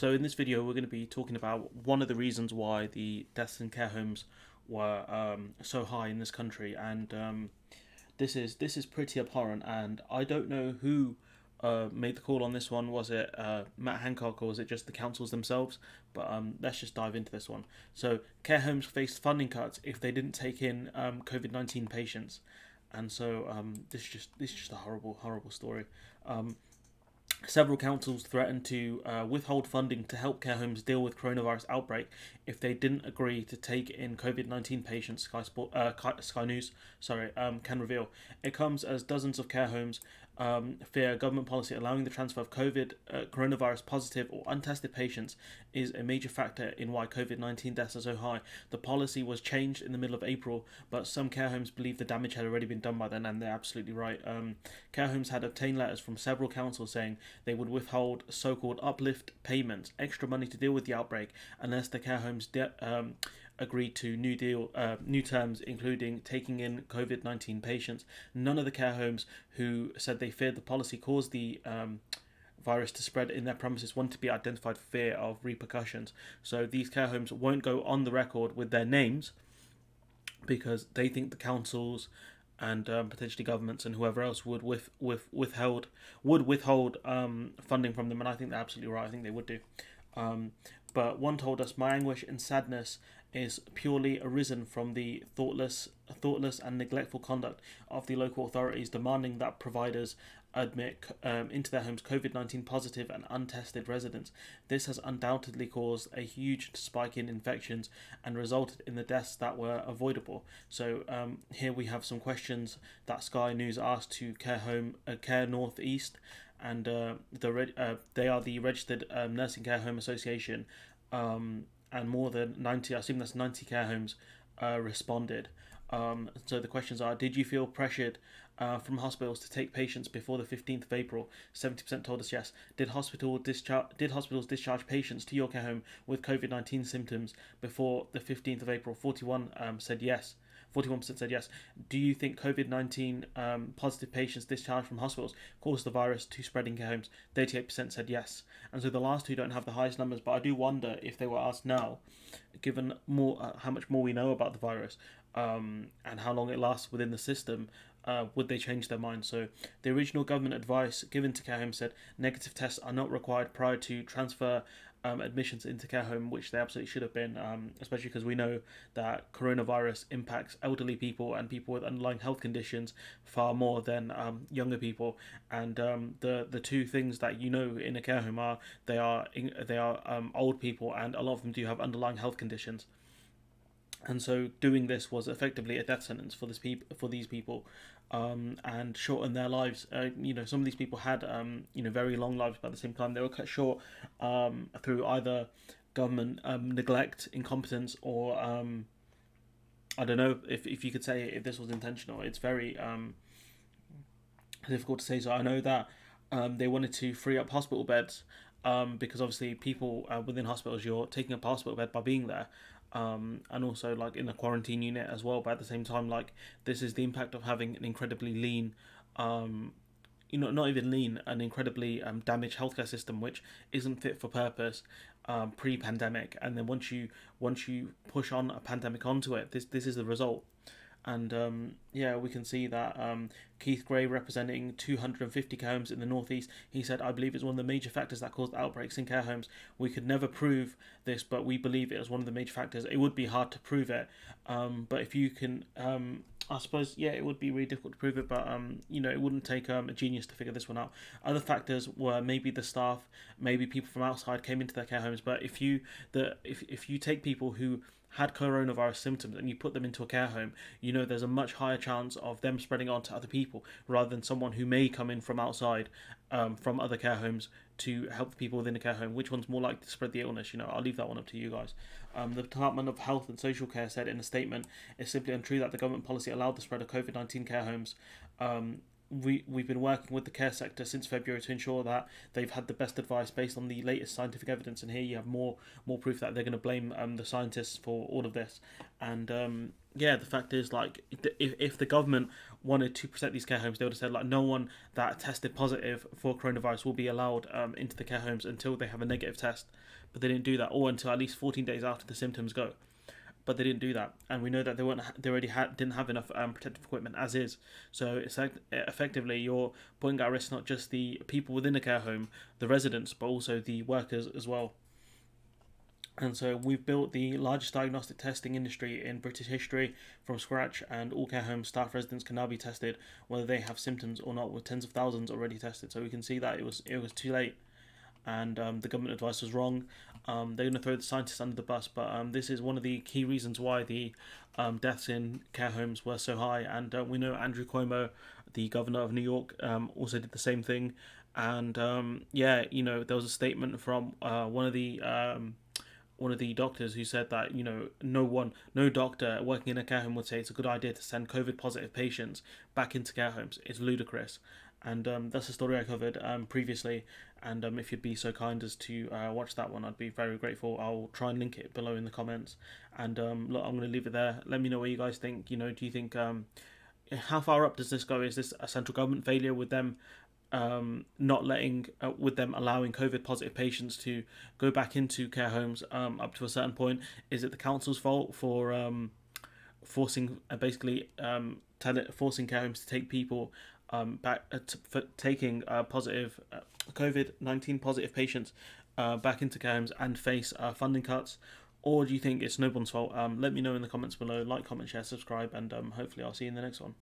So in this video, we're going to be talking about one of the reasons why the deaths in care homes were so high in this country, and this is pretty abhorrent. And I don't know who made the call on this one. Was it Matt Hancock or was it just the councils themselves? But let's just dive into this one. So care homes faced funding cuts if they didn't take in COVID-19 patients, and so this is just a horrible story. Several councils threatened to withhold funding to help care homes deal with coronavirus outbreak if they didn't agree to take in COVID-19 patients. Sky News, can reveal. It comes as dozens of care homes fear government policy allowing the transfer of coronavirus positive or untested patients is a major factor in why COVID-19 deaths are so high. The policy was changed in the middle of April, but some care homes believe the damage had already been done by then, and they're absolutely right. Care homes had obtained letters from several councils saying they would withhold so-called uplift payments, extra money to deal with the outbreak, unless the care homes agreed to new terms, including taking in COVID-19 patients. None of the care homes who said they feared the policy caused the virus to spread in their premises want to be identified for fear of repercussions. So these care homes won't go on the record with their names because they think the councils and potentially governments and whoever else would withhold funding from them, and I think they're absolutely right. I think they would do. But one told us, "My anguish and sadness is purely arisen from the thoughtless and neglectful conduct of the local authorities, demanding that providers admit into their homes COVID-19 positive and untested residents. This has undoubtedly caused a huge spike in infections and resulted in the deaths that were avoidable." So here we have some questions that Sky News asked to Care North East, and they are the registered nursing care home association, and more than 90, I assume that's 90 care homes responded. So the questions are: did you feel pressured from hospitals to take patients before the 15th of April? 70% told us yes. Did hospitals discharge patients to your care home with COVID-19 symptoms before the 15th of April? 41% said yes. 41% said yes. Do you think COVID-19 positive patients discharged from hospitals caused the virus to spread in care homes? 38% said yes. And so the last two don't have the highest numbers, but I do wonder if they were asked now, given more how much more we know about the virus and how long it lasts within the system, would they change their mind? So the original government advice given to care homes said negative tests are not required prior to transfer admissions into care home, which they absolutely should have been, especially because we know that coronavirus impacts elderly people and people with underlying health conditions far more than younger people. And the two things that you know in a care home are they are old people, and a lot of them do have underlying health conditions. And so doing this was effectively a death sentence for these people, and shortened their lives. Some of these people had very long lives, but at the same time they were cut short through either government neglect, incompetence, or I don't know if you could say if this was intentional. It's very difficult to say. So I know that they wanted to free up hospital beds, because obviously people within hospitals, you're taking up a hospital bed by being there. And also like in a quarantine unit as well, but at the same time, like, this is the impact of having an incredibly lean, not even lean, an incredibly damaged healthcare system which isn't fit for purpose pre-pandemic, and then once you push on a pandemic onto it, this is the result. And we can see that Keith Gray, representing 250 care homes in the northeast, he said, "I believe it's one of the major factors that caused outbreaks in care homes. We could never prove this, but we believe it was one of the major factors. It would be hard to prove it, but if you can, I suppose, it would be really difficult to prove it, but it wouldn't take a genius to figure this one out." Other factors were maybe the staff, maybe people from outside came into their care homes, but if you take people who had coronavirus symptoms and you put them into a care home, there's a much higher chance of them spreading on to other people rather than someone who may come in from outside, from other care homes to help the people within the care home. Which one's more likely to spread the illness? I'll leave that one up to you guys. The Department of Health and Social Care said in a statement, "It's simply untrue that the government policy allowed the spread of COVID-19 care homes we've been working with the care sector since February to ensure that they've had the best advice based on the latest scientific evidence. And here you have more proof that they're going to blame the scientists for all of this. And yeah, the fact is, like, if the government wanted to protect these care homes, they would have said, like, no one that tested positive for coronavirus will be allowed into the care homes until they have a negative test. But they didn't do that, or until at least 14 days after the symptoms go. But they didn't do that, and we know that they already didn't have enough protective equipment as is. So it's like, effectively, you're putting at risk not just the people within the care home, the residents, but also the workers as well. And so we've built the largest diagnostic testing industry in British history from scratch, and all care home staff residents can now be tested whether they have symptoms or not, with tens of thousands already tested. So we can see that it was too late, and the government advice was wrong. They're going to throw the scientists under the bus, but this is one of the key reasons why the deaths in care homes were so high. And we know Andrew Cuomo, the governor of New York, also did the same thing. And yeah, you know, there was a statement from one of the doctors who said that, you know, no doctor working in a care home would say it's a good idea to send COVID positive patients back into care homes. It's ludicrous. And that's a story I covered previously. And if you'd be so kind as to watch that one, I'd be very grateful. I'll try and link it below in the comments. And look, I'm going to leave it there. Let me know what you guys think. You know, do you think, how far up does this go? Is this a central government failure with them not letting, with them allowing COVID positive patients to go back into care homes up to a certain point? Is it the council's fault for forcing forcing care homes to take people back for taking positive COVID-19 positive patients back into care homes and face funding cuts? Or do you think it's no one's fault? Let me know in the comments below. Like, comment, share, subscribe, and hopefully I'll see you in the next one.